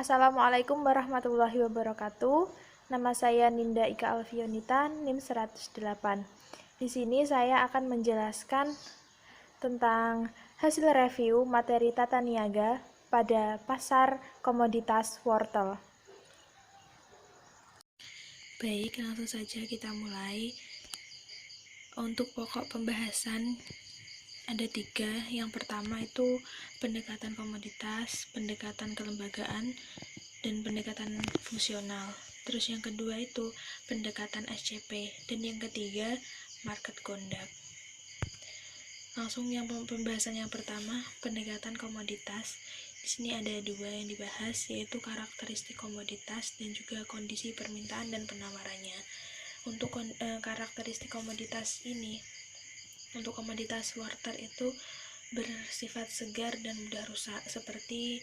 Assalamualaikum warahmatullahi wabarakatuh. Nama saya Ninda Ika Alfionita, NIM 108. Di sini saya akan menjelaskan tentang hasil review materi tata niaga pada pasar komoditas wortel. Baik, langsung saja kita mulai. Untuk pokok pembahasan ada 3. Yang pertama itu pendekatan komoditas, pendekatan kelembagaan, dan pendekatan fungsional. Terus yang kedua itu pendekatan SCP, dan yang ketiga market conduct. Langsung yang pembahasan yang pertama, pendekatan komoditas. Di sini ada 2 yang dibahas, yaitu karakteristik komoditas dan juga kondisi permintaan dan penawarannya. Untuk karakteristik komoditas ini, untuk komoditas wortel itu bersifat segar dan mudah rusak seperti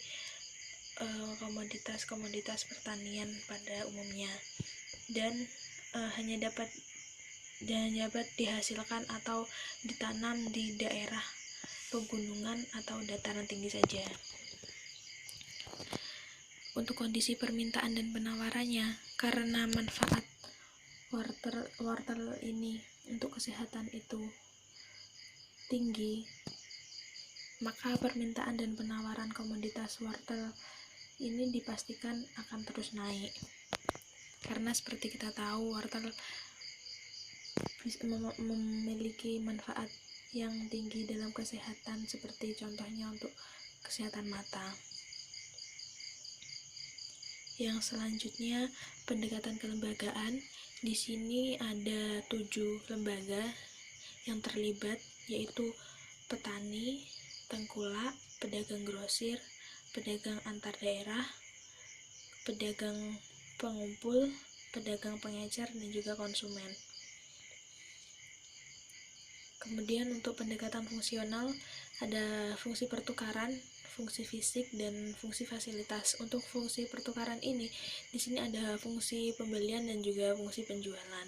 komoditas-komoditas pertanian pada umumnya, dan hanya dapat dihasilkan atau ditanam di daerah pegunungan atau dataran tinggi saja. Untuk kondisi permintaan dan penawarannya, karena manfaat wortel ini untuk kesehatan itu tinggi, maka permintaan dan penawaran komoditas wortel ini dipastikan akan terus naik. Karena seperti kita tahu, wortel memiliki manfaat yang tinggi dalam kesehatan, seperti contohnya untuk kesehatan mata. Yang selanjutnya, pendekatan kelembagaan. Di sini ada 7 lembaga yang terlibat, yaitu petani, tengkulak, pedagang grosir, pedagang antar daerah, pedagang pengumpul, pedagang pengecer, dan juga konsumen. Kemudian untuk pendekatan fungsional ada fungsi pertukaran, fungsi fisik, dan fungsi fasilitas. Untuk fungsi pertukaran ini, di sini ada fungsi pembelian dan juga fungsi penjualan.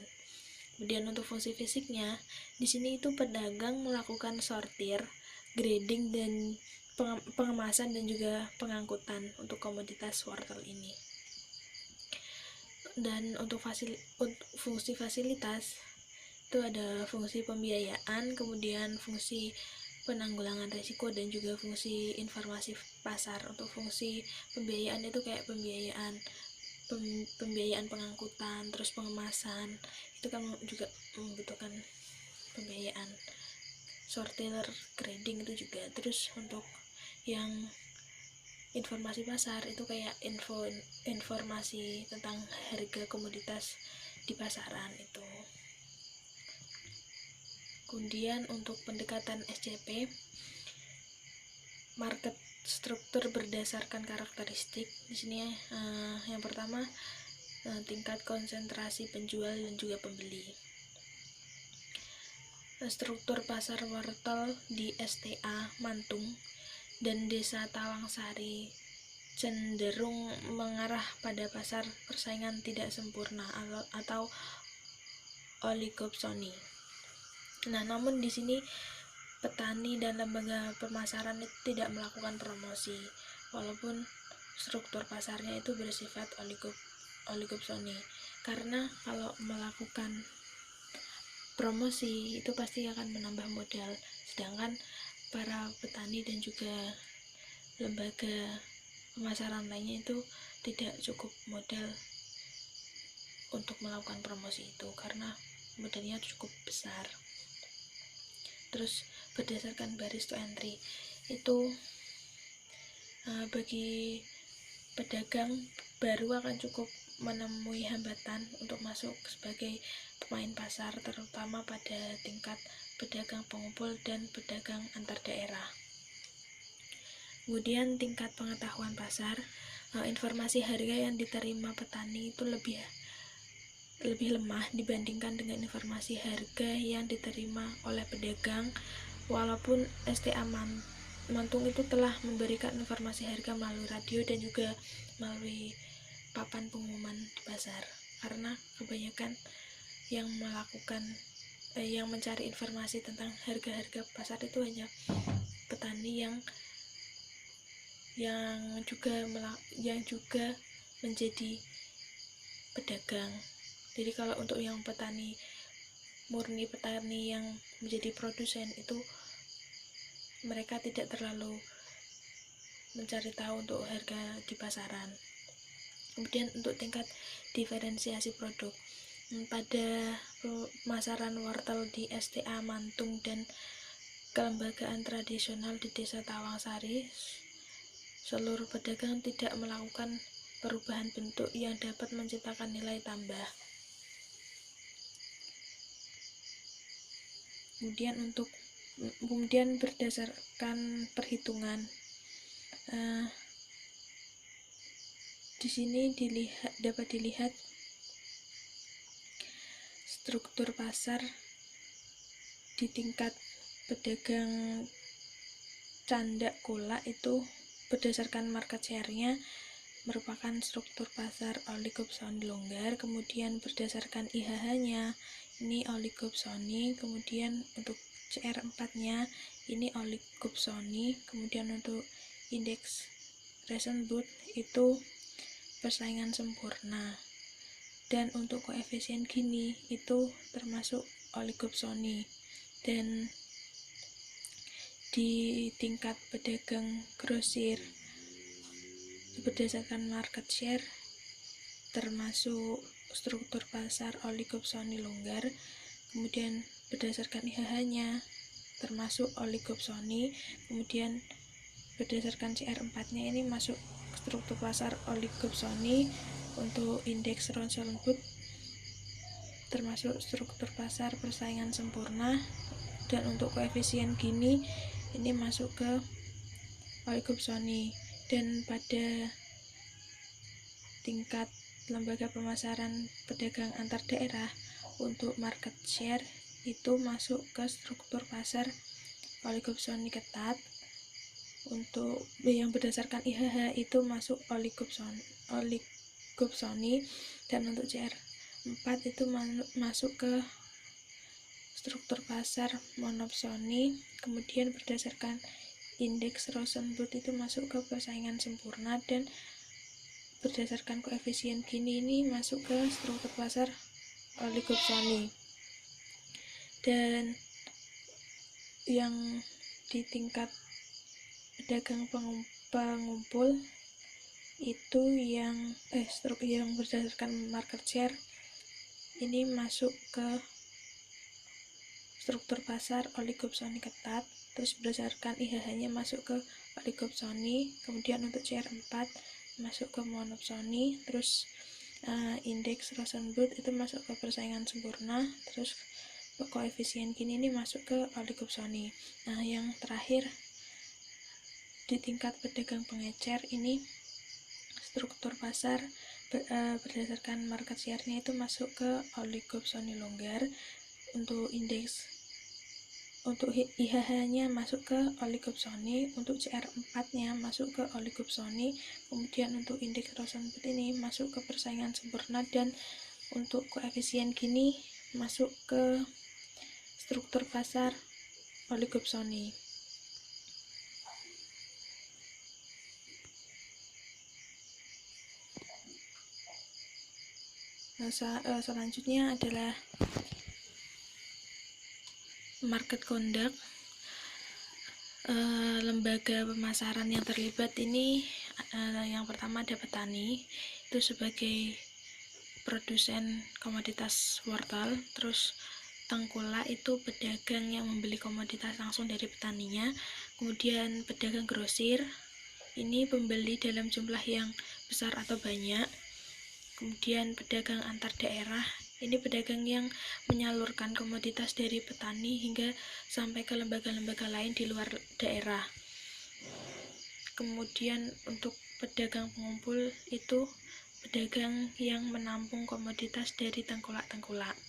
Kemudian untuk fungsi fisiknya, di sini itu pedagang melakukan sortir, grading, dan pengemasan dan juga pengangkutan untuk komoditas wortel ini. Dan untuk fungsi fasilitas itu ada fungsi pembiayaan, kemudian fungsi penanggulangan risiko, dan juga fungsi informasi pasar. Untuk fungsi pembiayaan itu kayak pembiayaan pengangkutan, terus pengemasan, itu kan juga membutuhkan pembiayaan. Sortir, grading itu juga. Terus untuk yang informasi pasar itu kayak informasi tentang harga komoditas di pasaran itu. Kemudian untuk pendekatan SCP, market struktur berdasarkan karakteristik. Di sini yang pertama tingkat konsentrasi penjual dan juga pembeli. Struktur pasar wortel di STA Mantung dan Desa Talangsari cenderung mengarah pada pasar persaingan tidak sempurna atau oligopsoni. Nah, namun di sini petani dan lembaga pemasaran itu tidak melakukan promosi, walaupun struktur pasarnya itu bersifat oligopsoni. Karena kalau melakukan promosi itu pasti akan menambah modal, sedangkan para petani dan juga lembaga pemasaran lainnya itu tidak cukup modal untuk melakukan promosi itu karena modalnya cukup besar. Terus berdasarkan baris to entry itu bagi pedagang baru akan cukup menemui hambatan untuk masuk sebagai pemain pasar, terutama pada tingkat pedagang pengumpul dan pedagang antar daerah. Kemudian tingkat pengetahuan pasar, informasi harga yang diterima petani itu lebih lemah dibandingkan dengan informasi harga yang diterima oleh pedagang, walaupun STA Mantung itu telah memberikan informasi harga melalui radio dan juga melalui papan pengumuman di pasar. Karena kebanyakan yang mencari informasi tentang harga-harga pasar itu hanya petani yang juga menjadi pedagang. Jadi kalau untuk yang murni petani yang menjadi produsen itu mereka tidak terlalu mencari tahu untuk harga di pasaran. Kemudian untuk tingkat diferensiasi produk, pada pemasaran wortel di STA Mantung dan kelembagaan tradisional di Desa Tawangsari, seluruh pedagang tidak melakukan perubahan bentuk yang dapat menciptakan nilai tambah. Kemudian berdasarkan perhitungan, di sini dapat dilihat struktur pasar di tingkat pedagang candak kulak itu berdasarkan market share-nya merupakan struktur pasar oligopsoni longgar. Kemudian berdasarkan IHH-nya ini oligopsoni, kemudian untuk CR4-nya ini oligopsoni, kemudian untuk indeks Rosenbluth itu persaingan sempurna, dan untuk koefisien Gini itu termasuk oligopsoni. Dan di tingkat pedagang grosir berdasarkan market share termasuk struktur pasar oligopsoni longgar, kemudian berdasarkan IHH-nya termasuk oligopsoni, kemudian berdasarkan CR4-nya ini masuk struktur pasar oligopsoni. Untuk indeks Rosenbluth termasuk struktur pasar persaingan sempurna, dan untuk koefisien Gini ini masuk ke oligopsoni. Dan pada tingkat lembaga pemasaran pedagang antar daerah untuk market share itu masuk ke struktur pasar oligopsoni ketat. Untuk yang berdasarkan IHH itu masuk oligopsoni, dan untuk CR4 itu masuk ke struktur pasar monopsoni. Kemudian berdasarkan indeks Rosenbluth itu masuk ke persaingan sempurna, dan berdasarkan koefisien Gini ini masuk ke struktur pasar oligopsoni. Dan yang di tingkat pedagang pengumpul itu yang berdasarkan market share ini masuk ke struktur pasar oligopsoni ketat, terus berdasarkan IHH-nya masuk ke oligopsoni, kemudian untuk CR4 masuk ke monopsoni, terus indeks Rosenbluth itu masuk ke persaingan sempurna, terus koefisien Gini ini masuk ke oligopsoni. Nah, yang terakhir di tingkat pedagang pengecer ini struktur pasar berdasarkan market share-nya itu masuk ke oligopsoni longgar. Untuk IHH-nya masuk ke oligopsoni, untuk CR4-nya masuk ke oligopsoni, kemudian untuk indeks Rosenbluth ini masuk ke persaingan sempurna, dan untuk koefisien Gini masuk ke struktur pasar oligopsoni. Nah, selanjutnya adalah market conduct. Lembaga pemasaran yang terlibat ini yang pertama ada petani, itu sebagai produsen komoditas wortel, terus tengkulak itu pedagang yang membeli komoditas langsung dari petaninya, kemudian pedagang grosir ini pembeli dalam jumlah yang besar atau banyak, kemudian pedagang antar daerah ini pedagang yang menyalurkan komoditas dari petani hingga sampai ke lembaga-lembaga lain di luar daerah. Kemudian untuk pedagang pengumpul itu pedagang yang menampung komoditas dari tengkulak-tengkulak.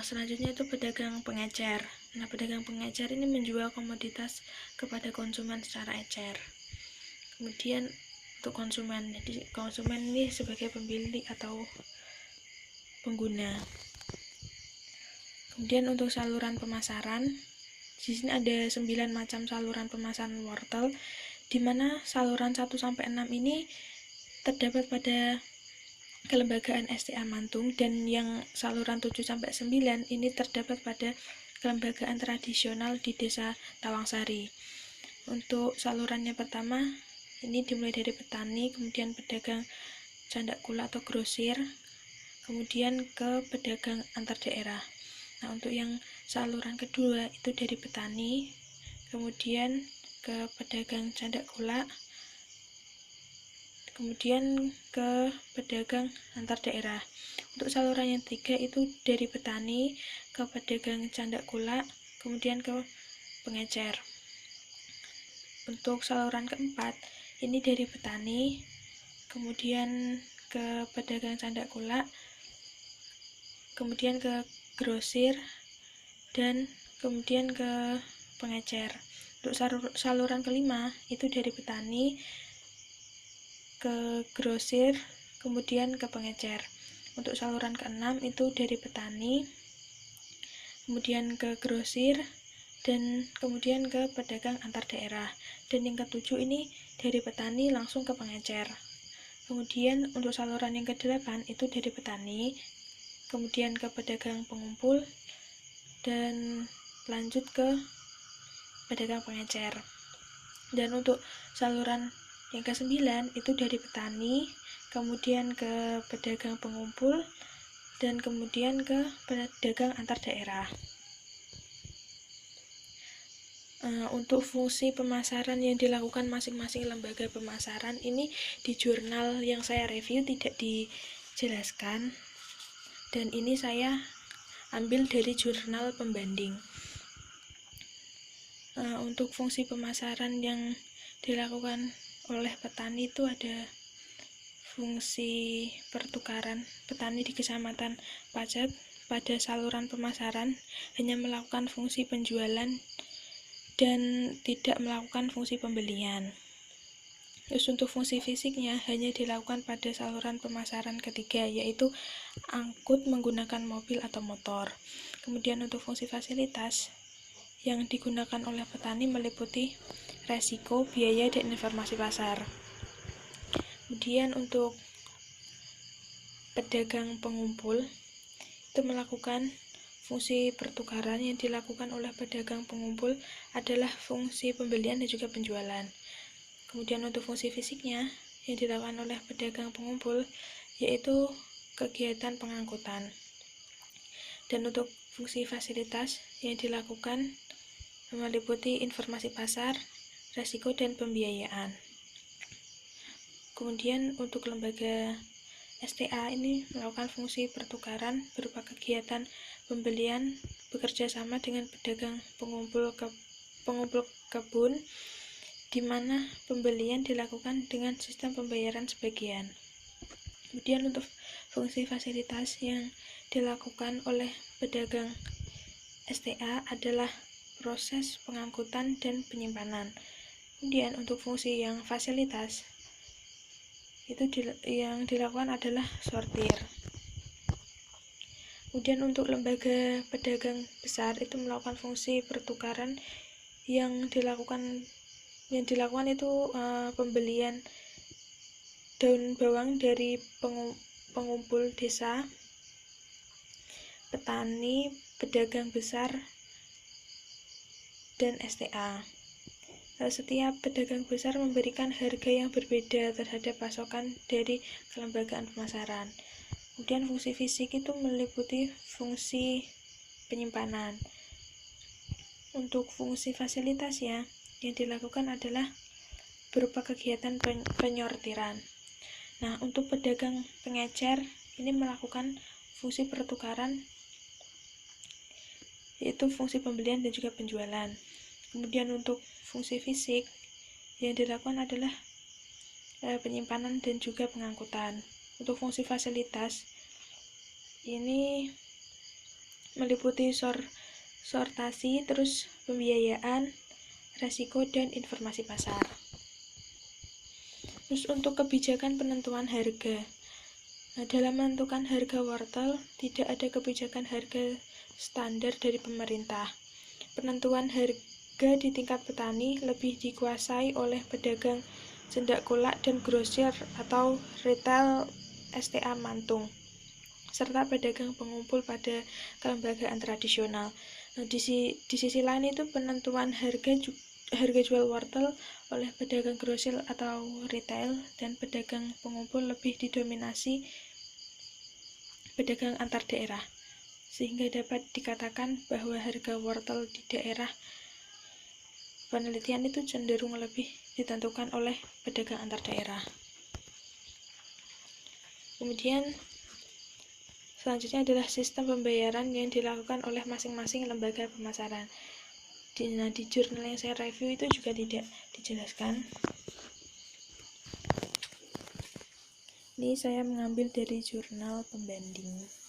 Selanjutnya itu pedagang pengecer. Nah, pedagang pengecer ini menjual komoditas kepada konsumen secara ecer. Kemudian untuk konsumen ini sebagai pembeli atau pengguna. Kemudian untuk saluran pemasaran, di sini ada 9 macam saluran pemasaran wortel. di mana saluran 1-6 ini terdapat pada kelembagaan STA Mantung, dan yang saluran 7-9 ini terdapat pada kelembagaan tradisional di Desa Tawangsari. Untuk salurannya pertama, ini dimulai dari petani, kemudian pedagang candak gula atau grosir, kemudian ke pedagang antar daerah. Nah, untuk yang saluran kedua itu dari petani, kemudian ke pedagang candak gula, kemudian ke pedagang antar daerah. Untuk saluran yang ketiga itu dari petani ke pedagang candak gula, kemudian ke pengecer. Untuk saluran keempat, ini dari petani, kemudian ke pedagang candak gula, kemudian ke grosir, dan kemudian ke pengecer. Untuk saluran kelima, itu dari petani, ke grosir, kemudian ke pengecer. Untuk saluran keenam, itu dari petani, kemudian ke grosir, dan kemudian ke pedagang antar daerah. Dan yang ketujuh ini dari petani langsung ke pengecer. Kemudian untuk saluran yang ke-8 itu dari petani, kemudian ke pedagang pengumpul, dan lanjut ke pedagang pengecer. Dan untuk saluran yang ke-9 itu dari petani, kemudian ke pedagang pengumpul, dan kemudian ke pedagang antar daerah. Untuk fungsi pemasaran yang dilakukan masing-masing lembaga pemasaran ini di jurnal yang saya review tidak dijelaskan, dan ini saya ambil dari jurnal pembanding. Untuk fungsi pemasaran yang dilakukan oleh petani itu ada fungsi pertukaran. Petani di Kecamatan Pacet pada saluran pemasaran hanya melakukan fungsi penjualan dan tidak melakukan fungsi pembelian. Terus untuk fungsi fisiknya hanya dilakukan pada saluran pemasaran ketiga, yaitu angkut menggunakan mobil atau motor. Kemudian untuk fungsi fasilitas yang digunakan oleh petani meliputi resiko, biaya, dan informasi pasar. Kemudian untuk pedagang pengumpul itu melakukan fungsi pertukaran. Yang dilakukan oleh pedagang pengumpul adalah fungsi pembelian dan juga penjualan. Kemudian untuk fungsi fisiknya yang dilakukan oleh pedagang pengumpul yaitu kegiatan pengangkutan. Dan untuk fungsi fasilitas yang dilakukan meliputi informasi pasar, resiko, dan pembiayaan. Kemudian untuk lembaga STA ini melakukan fungsi pertukaran berupa kegiatan pembelian bekerja sama dengan pedagang pengumpul kebun, di mana pembelian dilakukan dengan sistem pembayaran sebagian. Kemudian untuk fungsi fasilitas yang dilakukan oleh pedagang STA adalah proses pengangkutan dan penyimpanan. Kemudian untuk fungsi yang fasilitas itu yang dilakukan adalah sortir. Kemudian untuk lembaga pedagang besar itu melakukan fungsi pertukaran yang dilakukan itu pembelian daun bawang dari pengumpul desa, petani, pedagang besar, dan STA. Setiap pedagang besar memberikan harga yang berbeda terhadap pasokan dari kelembagaan pemasaran. Kemudian fungsi fisik itu meliputi fungsi penyimpanan. Untuk fungsi fasilitasnya yang dilakukan adalah berupa kegiatan penyortiran. Nah, untuk pedagang pengecer ini melakukan fungsi pertukaran, yaitu fungsi pembelian dan juga penjualan. Kemudian untuk fungsi fisik yang dilakukan adalah penyimpanan dan juga pengangkutan. Untuk fungsi fasilitas ini meliputi sortasi, terus pembiayaan, resiko, dan informasi pasar. Terus untuk kebijakan penentuan harga. Dalam menentukan harga wortel tidak ada kebijakan harga standar dari pemerintah. Penentuan harga di tingkat petani lebih dikuasai oleh pedagang sendak kolak dan grosir atau retail STA Mantung, serta pedagang pengumpul pada kelembagaan tradisional. Nah, di sisi lain itu penentuan harga jual wortel oleh pedagang grosir atau retail dan pedagang pengumpul lebih didominasi pedagang antar daerah, sehingga dapat dikatakan bahwa harga wortel di daerah penelitian itu cenderung lebih ditentukan oleh pedagang antar daerah. Kemudian selanjutnya adalah sistem pembayaran yang dilakukan oleh masing-masing lembaga pemasaran. Di jurnal yang saya review itu juga tidak dijelaskan. Ini saya mengambil dari jurnal pembanding.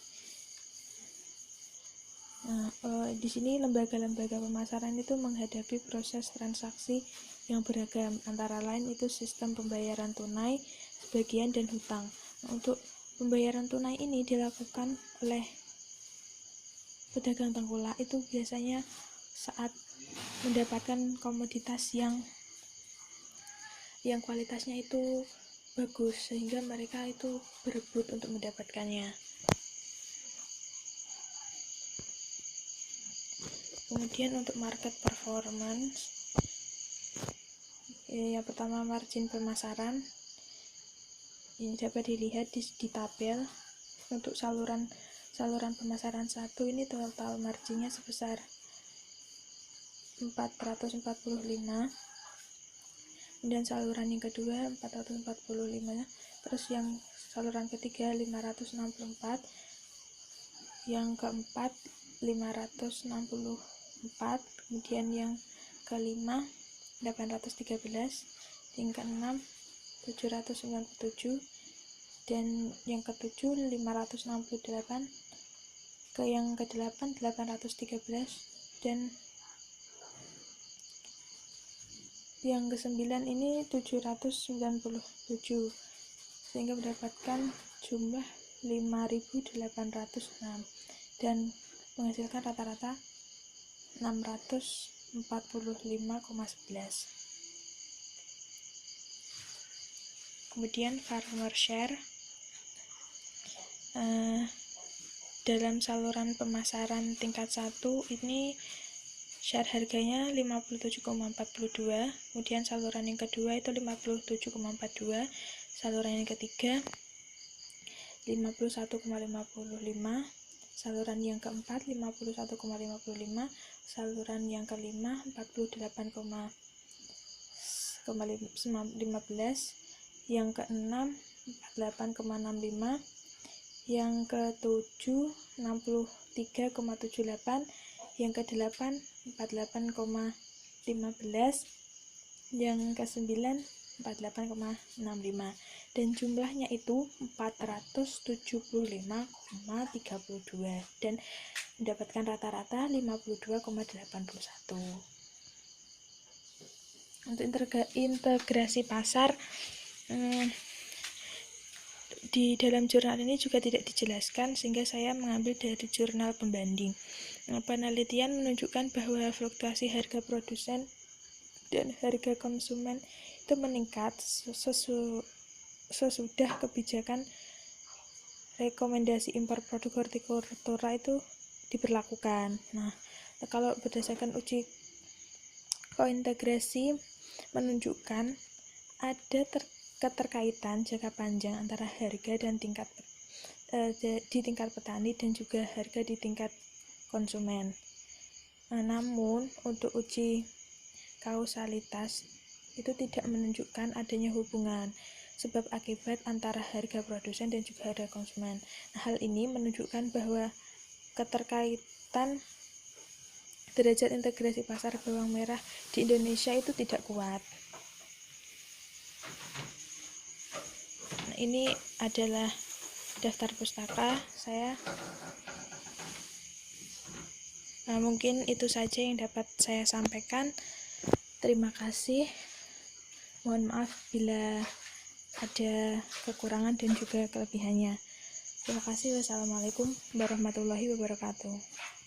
Nah, di sini lembaga-lembaga pemasaran itu menghadapi proses transaksi yang beragam, antara lain itu sistem pembayaran tunai, sebagian, dan hutang. Nah, untuk pembayaran tunai ini dilakukan oleh pedagang tengkulak itu biasanya saat mendapatkan komoditas yang kualitasnya itu bagus, sehingga mereka itu berebut untuk mendapatkannya. Kemudian untuk market performance, yang pertama margin pemasaran. Ini dapat dilihat di tabel. Untuk saluran pemasaran 1 ini total marginnya sebesar 445. Kemudian saluran yang kedua 445, terus yang saluran ketiga 564, yang keempat 564, kemudian yang kelima 813, yang keenam 797, dan yang ketujuh 568, ke yang kedelapan 813, dan yang kesembilan ini 797, sehingga mendapatkan jumlah 5.806 dan menghasilkan rata-rata 645,11. Kemudian farmer share, dalam saluran pemasaran tingkat 1 ini share harganya 57,42, kemudian saluran yang kedua itu 57,42, saluran yang ketiga 51,55, saluran yang keempat 51,55, saluran yang kelima 48,15, yang keenam 48,65, yang ketujuh 63,78, yang kedelapan 48,15, yang kesembilan 48,65, dan jumlahnya itu 475,32 dan mendapatkan rata-rata 52,81. Untuk integrasi pasar, di dalam jurnal ini juga tidak dijelaskan, sehingga saya mengambil dari jurnal pembanding. Penelitian menunjukkan bahwa fluktuasi harga produsen dan harga konsumen itu meningkat sesudah kebijakan rekomendasi impor produk hortikultura itu diberlakukan. Nah, kalau berdasarkan uji kointegrasi menunjukkan ada keterkaitan jangka panjang antara harga dan di tingkat petani dan juga harga di tingkat konsumen. Namun untuk uji kausalitas itu tidak menunjukkan adanya hubungan sebab akibat antara harga produsen dan juga harga konsumen. Hal ini menunjukkan bahwa keterkaitan derajat integrasi pasar bawang merah di Indonesia itu tidak kuat. Ini adalah daftar pustaka saya. Mungkin itu saja yang dapat saya sampaikan. Terima kasih. Mohon maaf bila ada kekurangan dan juga kelebihannya. Terima kasih. Wassalamualaikum warahmatullahi wabarakatuh.